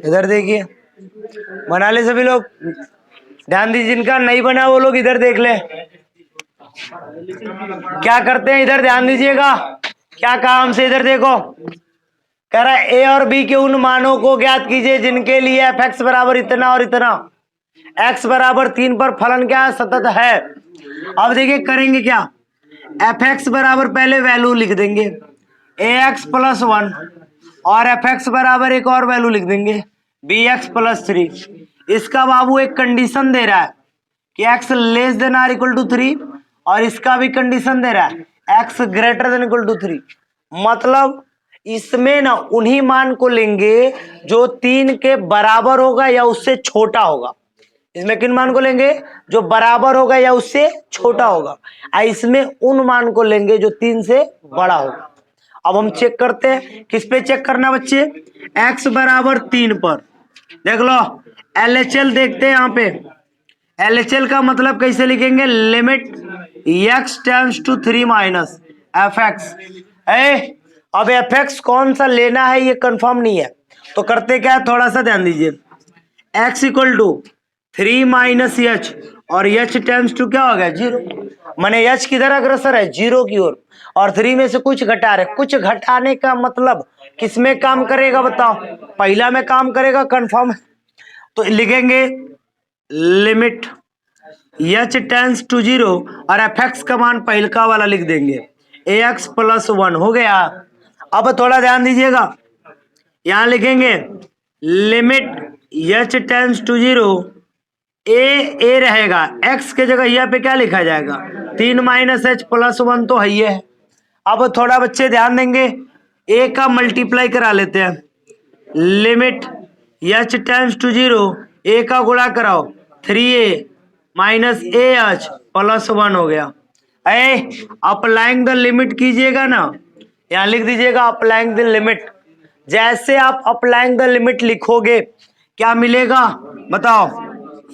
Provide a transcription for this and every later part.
इधर देखिए, बना ले सभी लोग, ध्यान दीजिए, जिनका नहीं बना वो लोग इधर देख ले। क्या करते हैं, इधर ध्यान दीजिएगा, क्या कहा हमसे, इधर देखो, कह रहा है ए और बी के उन मानों को ज्ञात कीजिए जिनके लिए एफ एक्स बराबर इतना और इतना, एक्स बराबर 3 पर फलन क्या सतत है। अब देखिए करेंगे क्या, एफ एक्स बराबर पहले वैल्यू लिख देंगे ए एक्स प्लस 1 और एफ एक्स बराबर एक और वैल्यू लिख देंगे बी एक्स प्लस 3। इसका बाबू एक कंडीशन दे रहा है कि x less than or equal to 3 और इसका भी कंडीशन दे रहा है x greater than equal to 3। मतलब इसमें ना उन्हीं मान को लेंगे जो 3 के बराबर होगा या उससे छोटा होगा। इसमें किन मान को लेंगे, जो बराबर होगा या उससे छोटा होगा, और इसमें उन मान को लेंगे जो 3 से बड़ा होगा। अब हम चेक करते हैं, किस पे चेक करना बच्चे, x बराबर 3 पर देख लो LHL देखते हैं। यहाँ पे LHL का मतलब कैसे लिखेंगे, limit x tends to 3 minus f x. अब एफ एक्स कौन सा लेना है ये कंफर्म नहीं है, तो करते क्या है, थोड़ा सा ध्यान दीजिए, x equal to 3 minus h और एच टेंड्स टू क्या हो गया 0, माने एच किधर अग्रसर है 0 की ओर, और 3 में से कुछ घटा रहे, कुछ घटाने का मतलब किसमें काम करेगा बताओ, पहला में काम करेगा कंफर्म है। तो लिखेंगे लिमिट एच टेंड्स टू 0 और एफ एक्स का मान पहलका वाला लिख देंगे ए एक्स प्लस 1 हो गया। अब थोड़ा ध्यान दीजिएगा, यहां लिखेंगे लिमिट एच टेंड्स टू 0, ए रहेगा, एक्स के जगह यहाँ पे क्या लिखा जाएगा 3 माइनस एच प्लस 1 तो है ही है। अब थोड़ा बच्चे ध्यान देंगे, ए का मल्टीप्लाई करा लेते हैं, लिमिट एच टेंड्स टू 0, ए का गुणा कराओ 3a minus A H plus 1 हो गया। अप्लाइंग द लिमिट कीजिएगा ना, यहाँ लिख दीजिएगा अप्लाइंग द लिमिट। जैसे आप अप्लाइंग द लिमिट लिखोगे क्या मिलेगा बताओ,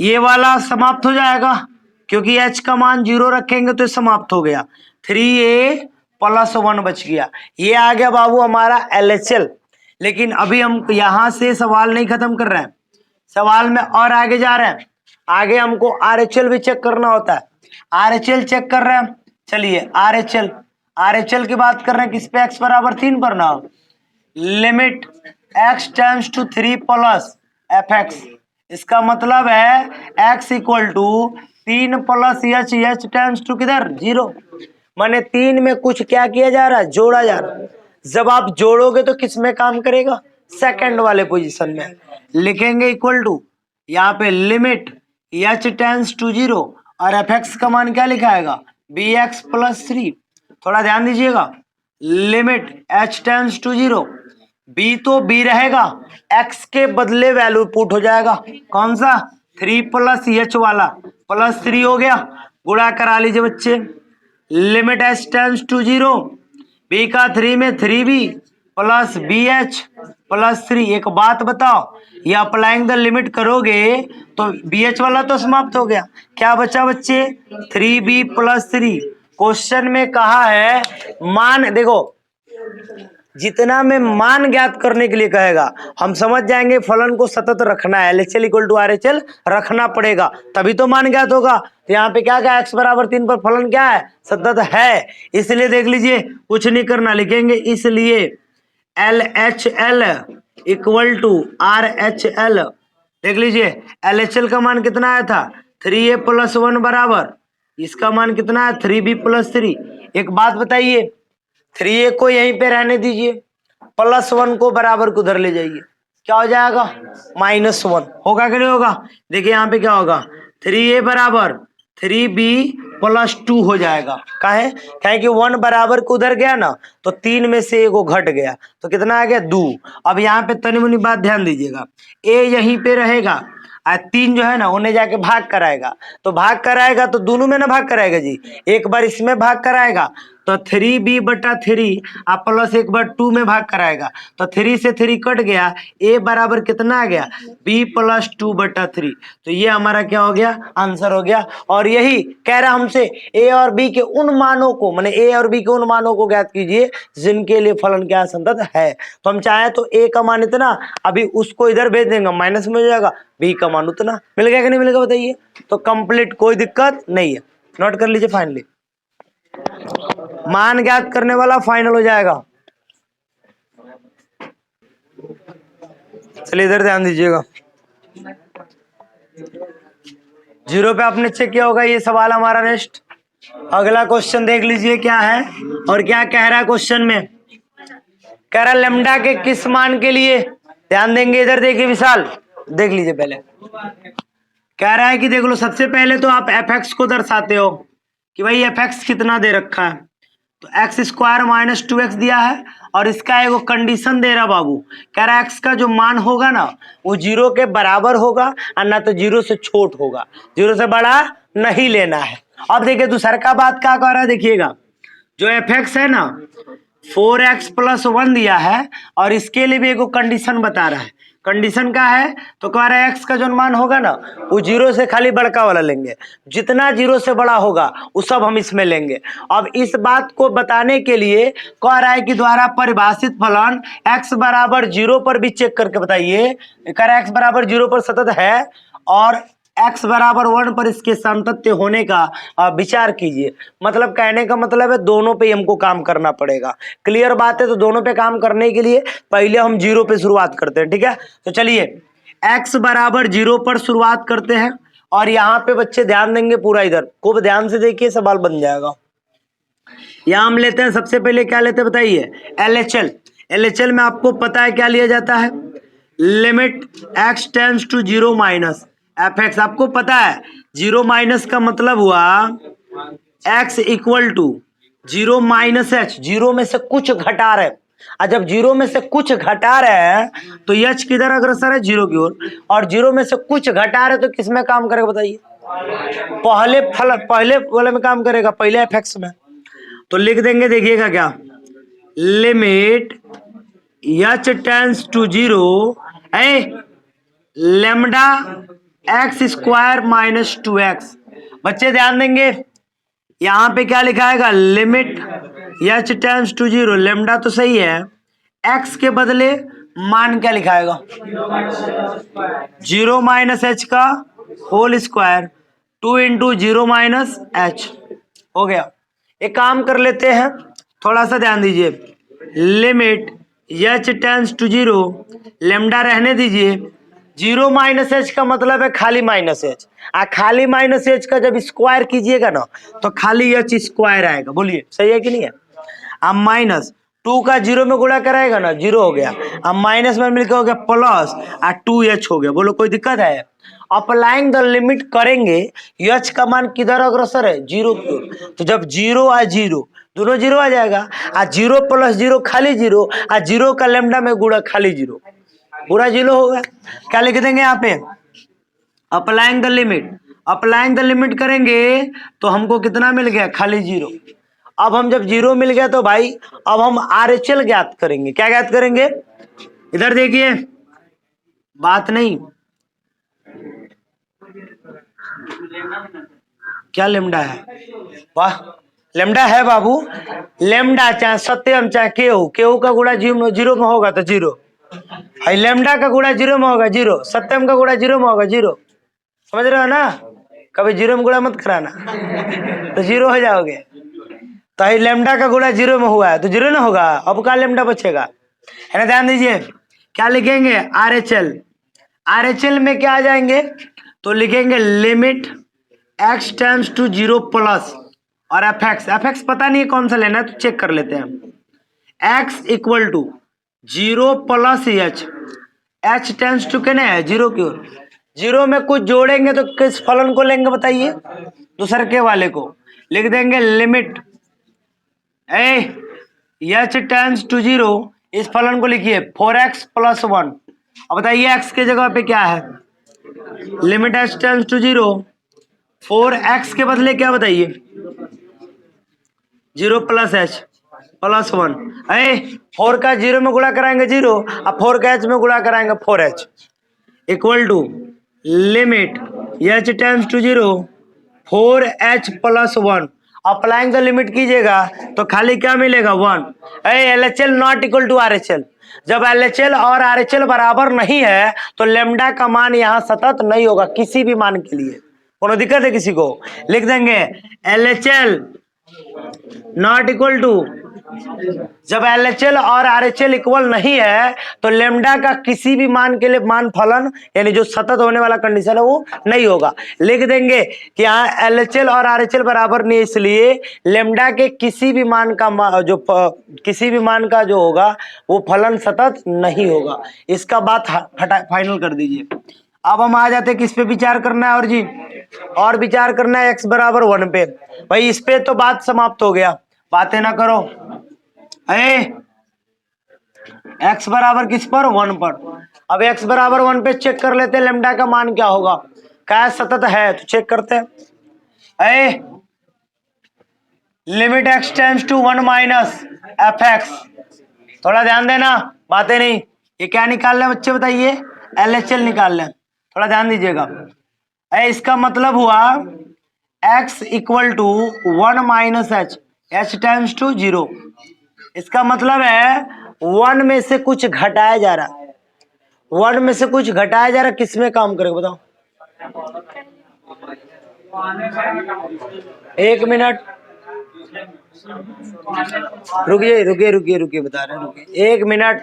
ये वाला समाप्त हो जाएगा क्योंकि h का मान 0 रखेंगे तो समाप्त हो गया, 3a प्लस 1 बच गया। ये आ गया बाबू हमारा LHL। लेकिन अभी हम यहां से सवाल नहीं खत्म कर रहे हैं, सवाल में और आगे जा रहे हैं, आगे हमको RHL भी चेक करना होता है। RHL चेक कर रहे हैं, चलिए RHL की बात कर रहे हैं, किस पे x बराबर 3 पर ना, limit x tends to 3 plus f x. इसका मतलब है x equal to 3 plus h tends to किधर 0, माने 3 में कुछ क्या किया जा रहा है, जोड़ा जा रहा है। जब आप जोड़ोगे तो किस में काम करेगा, सेकंड वाले पोजीशन में लिखेंगे इक्वल टू, यहाँ पे लिमिट एच टेंड्स टू 0 और एफ एक्स का मान क्या लिखाएगा बी एक्स प्लस 3। थोड़ा ध्यान दीजिएगा, limit h tends to 0, b तो बी रहेगा, एक्स के बदले वैल्यू पुट हो जाएगा कौन सा 3 प्लस एच वाला, प्लस 3 हो गया, गुणा करा लीजिए बच्चे, limit h tends to 0, b का 3 में 3b plus B H plus 3। एक बात बताओ, ये अप्लाइंग द लिमिट करोगे तो बी एच वाला तो समाप्त हो गया, क्या बचा बच्चे 3b प्लस 3। क्वेश्चन में कहा है मान, देखो जितना में मान ज्ञात करने के लिए कहेगा हम समझ जाएंगे फलन को सतत रखना है, LHL इक्वल टू RHL रखना पड़ेगा तभी तो मान ज्ञात होगा। तो यहाँ पे क्या क्या x बराबर 3 पर फलन क्या है सतत है, इसलिए देख लीजिए कुछ नहीं करना, लिखेंगे इसलिए LHL इक्वल टू RHL। देख लीजिए LHL का मान कितना आया था 3a प्लस 1 बराबर, इसका मान कितना है 3b प्लस 3। एक बात बताइए, 3a को यहीं पे रहने दीजिए, प्लस 1 को बराबर को उधर ले जाइए, क्या हो जाएगा -1 होगा कि नहीं होगा। देखिए यहाँ पे क्या होगा 3a बराबर 3b प्लस 2 हो जाएगा, काहे कि 1 बराबर को उधर गया ना तो 3 में से एगो घट गया तो कितना आ गया 2। अब यहाँ पे तनी मुनी बात ध्यान दीजिएगा, a यहीं पे रहेगा और 3 जो है ना उन्हें जाके भाग कराएगा, तो भाग कराएगा तो दोनों में ना भाग कराएगा जी, एक बार इसमें भाग कराएगा तो 3b/3 आप +1/2 में भाग कराएगा तो 3 से 3 कट गया, a बराबर कितना आ गया b + 2/3। तो ये हमारा क्या हो गया आंसर हो गया। और यही कह रहा हमसे a और b के उन मानों को माने a और b के उन मानों को ज्ञात कीजिए जिनके लिए फलन क्या संतत है। तो हम चाहे तो a का मान इतना, अभी उसको इधर भेज देंगे माइनस में हो जाएगा, b का मान उतना। मिल गया कि नहीं मिलेगा बताइए। तो कंप्लीट, कोई दिक्कत नहीं है। नोट कर लीजिए फाइनली मान ज्ञात करने वाला फाइनल हो जाएगा। चलिए इधर ध्यान दीजिएगा, 0 पे आपने चेक किया होगा ये सवाल हमारा। नेक्स्ट अगला क्वेश्चन देख लीजिए क्या है और क्या कह रहा है क्वेश्चन में। कह रहा लैम्डा के किस मान के लिए, ध्यान देंगे इधर देखिए विशाल, देख लीजिए पहले। कह रहा है कि देख लो, सबसे पहले तो आप fx को दर्शाते हो कि भाई fx कितना दे रखा है, तो x² - 2x दिया है और इसका एगो कंडीशन दे रहा बाबू। कह रहा है x का जो मान होगा ना वो 0 के बराबर होगा और ना तो 0 से छोट होगा, 0 से बड़ा नहीं लेना है। अब देखिए दूसरा का बात क्या कह रहा है, देखिएगा जो fx है ना 4x + 1 दिया है और इसके लिए भी एक कंडीशन बता रहा है। कंडीशन का है तो कह रहा है x का जो मान होगा ना वो 0 से खाली बड़का वाला लेंगे, जितना 0 से बड़ा होगा वो सब हम इसमें लेंगे। अब इस बात को बताने के लिए कह रहा है कि द्वारा परिभाषित फलन x = 0 पर भी चेक करके बताइए। कह रहा है x = 0 पर सतत है और x = 1 पर इसके सातत्य होने का विचार कीजिए। मतलब कहने का मतलब है दोनों पे हमको काम करना पड़ेगा। क्लियर बात है। तो दोनों पे काम करने के लिए पहले हम 0 पे शुरुआत करते हैं, ठीक है। तो चलिए x = 0 पर शुरुआत करते हैं और यहाँ पे बच्चे ध्यान देंगे पूरा, इधर खूब ध्यान से देखिए सवाल बन जाएगा। यहाँ हम लेते हैं सबसे पहले क्या लेते हैं बताइए, LHL। LHL में आपको पता है क्या लिया जाता है, limit x tends to 0 minus fx। आपको पता है 0 माइनस का मतलब हुआ x = 0 - h, 0 में से कुछ घटा रहे, और जब 0 में से कुछ घटा रहे हैं तो h किधर अग्रसर है 0 की ओर, और 0 में से कुछ घटा रहे तो किस में काम करेगा बताइए, पहले वाले में काम करेगा, पहले fx में। तो लिख देंगे, देखिएगा क्या, limit h tends to 0 lambda x² - 2x। बच्चे ध्यान देंगे यहां पे क्या लिखा है, limit h tends to 0 lambda तो सही है, x के बदले मान क्या लिखाएगा 0 - h का होल स्क्वायर 2 × 0 - h हो गया। एक काम कर लेते हैं, थोड़ा सा ध्यान दीजिए, limit h tends to 0 lambda रहने दीजिए, 0 - h का मतलब है खाली -h, खाली -h का जब स्क्वायर कीजिएगा ना तो खाली h² आएगा। बोलिए सही है कि नहीं है। अब -2 का 0 में गुणा कराएगा ना 0 हो गया, अब माइनस में मिलकर हो गया प्लस और 2h हो गया। बोलो कोई दिक्कत है। अप्लाइंग द लिमिट करेंगे, h का मान किधर अग्रसर है 0 की ओर, तो जब 0 और 0 दोनों 0 आ जाएगा, और 0 + 0 खाली 0, और 0 का लैम्डा में गुणा खाली 0, पूरा 0 होगा। क्या लिख देंगे यहाँ पे, applying the limit. Applying the limit करेंगे तो हमको कितना मिल गया खाली 0। अब हम जब 0 मिल गया तो भाई अब हम RHL ज्ञात करेंगे। क्या ज्ञात करेंगे, इधर देखिए, बात नहीं क्या लेमडा है, वाह लेमडा है बाबू, लेमडा चाहे सत्यम चाहे केहू का गुणा 0 में होगा तो 0, लेमडा का गुणा 0 में होगा 0, सत्यम का गुणा 0 में होगा 0। समझ रहे हो ना, कभी 0 में गुणा मत कराना तो 0 हो जाओगे। तो लेमडा का गुणा 0 में हुआ है तो 0 ना होगा, अब का लेमडा बचेगा, है ना। ध्यान दीजिए क्या लिखेंगे, RHL। RHL में क्या आ जाएंगे, तो लिखेंगे limit x tends to 0 plus और fx पता नहीं है कौन सा लेना है तो चेक कर लेते हैं। x = 0 + h टेंड्स टू कहना है 0 की ओर, 0 में कुछ जोड़ेंगे तो किस फलन को लेंगे बताइए, दूसरे के वाले को। लिख देंगे लिमिट h टेंड्स टू 0, इस फलन को लिखिए 4x + 1। अब बताइए x के जगह पे क्या है, limit h tends to 0, 4x के बदले क्या बताइए 0 प्लस एच प्लस 1। अरे 4 का 0 में गुणा कराएंगे 0, अब 4 का एच में गुणा कराएंगे 4h equal to limit h tends to 0 4h plus 1। Applying the limit कीजिएगा तो खाली क्या मिलेगा 1। LHL not equal to RHL। जब LHL और RHL बराबर नहीं है तो लेमडा का मान यहाँ सतत नहीं होगा किसी भी मान के लिए। कोनो दिक्कत है किसी को? लिख देंगे LHL नॉट इक्वल टू, जब LHL और RHL इक्वल नहीं है तो लेमडा का किसी भी मान के लिए मान फलन यानी जो सतत होने वाला कंडीशन है वो नहीं होगा। लिख देंगे कि यहाँ LHL और RHL बराबर नहीं, इसलिए लेमडा के किसी भी मान का जो होगा वो फलन सतत नहीं होगा। इसका बात फाइनल कर दीजिए। अब हम आ जाते हैं किस पे विचार करना है और जी, और विचार करना है x बराबर 1 पे। भाई इस पे तो बात समाप्त हो गया, बातें ना करो। x बराबर किस पर 1 पर। अब x बराबर 1 पे चेक कर लेते हैं लेमडा का मान क्या होगा। क्या सतत है तो चेक करते हैं। Limit x tends to 1 minus fx। थोड़ा ध्यान देना, बातें नहीं। ये क्या निकाल रहे बच्चे बताइए? LHL निकाल लें, थोड़ा ध्यान दीजिएगा। इसका मतलब हुआ x equal to 1 minus h tends to 0। इसका मतलब है 1 में से कुछ घटाया जा रहा, 1 में से कुछ घटाया जा रहा, किस में काम करेगा बताओ? 1 मिनट रुकिए बता रहे हैं, रुकिए 1 मिनट।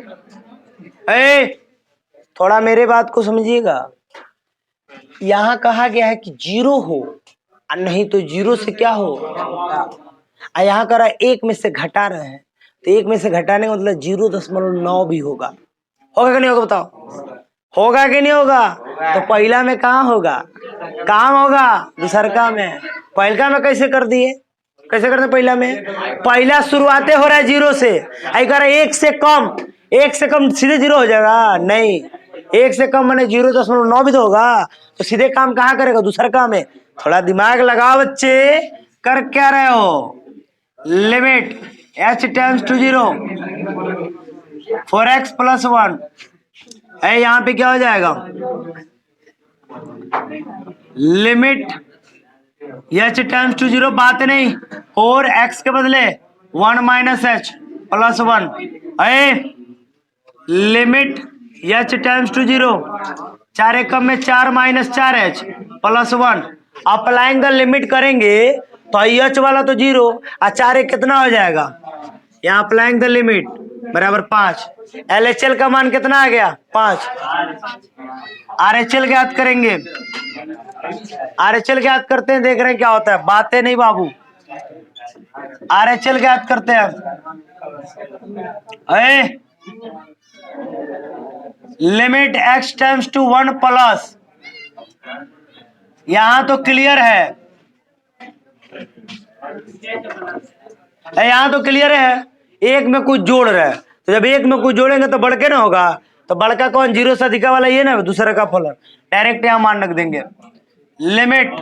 थोड़ा मेरे बात को समझिएगा। यहां कहा गया है कि 0 हो और नहीं तो 0 से क्या हो, यहाँ कर 1 में से घटा रहे हैं तो 1 में से घटाने का मतलब 0.9 भी होगा कि नहीं होगा बताओ? होगा कि नहीं होगा? तो पहला में कहाँ होगा, काम होगा दूसरका में। पहलका में कैसे कर दिए, कैसे करते? पहला में पहला शुरुआते हो रहा है 0 से, अगर 1 से कम सीधे 0 हो जाएगा? नहीं, 1 से कम मैंने 0.9 भी तो होगा, तो सीधे काम कहाँ करेगा? दूसरा काम है। थोड़ा दिमाग लगाओ बच्चे, कर क्या रहे हो? Limit h tends to 0 4x plus 1 है, यहाँ पे क्या हो जाएगा? लिमिट h टेंड्स टू 0, बात नहीं, 4x के बदले 1 माइनस h प्लस 1 है। लिमिट h टेंड्स टू 0 4 एकम में 4 minus 4h plus 1। Applying the limit करेंगे तो h वाला तो 0 और 4 कितना हो जाएगा? यहाँ अप्लाइंग द लिमिट बराबर 5। LHL का मान कितना आ गया? 5। RHL ज्ञात करेंगे, RHL ज्ञात करते हैं, देख रहे हैं क्या होता है। बातें नहीं बाबू, RHL ज्ञात करते हैं। Limit x tends to 1 plus, यहां तो क्लियर है, यहां तो क्लियर है, 1 में कुछ जोड़ रहा है, तो जब 1 में कुछ जोड़ेंगे तो बढ़ के ना होगा, तो बड़का कौन? 0 से अधिका वाला ये ना, दूसरे का फलन डायरेक्ट यहां मान रख देंगे। लिमिट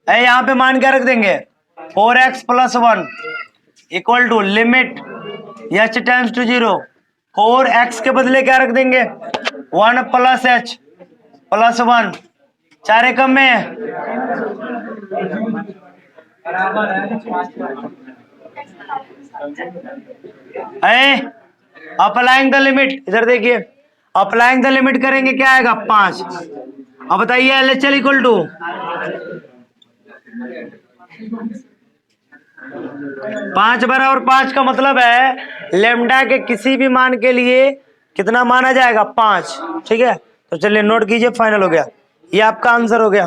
यहां पे मान क्या रख देंगे? 4x plus 1 equal to limit h tends to 0 4x के बदले क्या रख देंगे? 1 प्लस h प्लस 1। 4 एकम में अप्लाइंग द लिमिट, इधर देखिए, अप्लाइंग द लिमिट करेंगे क्या आएगा? 5। अब बताइए LHL इक्वल टू 5 बराबर 5 का मतलब है लेमडा के किसी भी मान के लिए कितना माना जाएगा? 5। ठीक है, तो चलिए नोट कीजिए, फाइनल हो गया, ये आपका आंसर हो गया।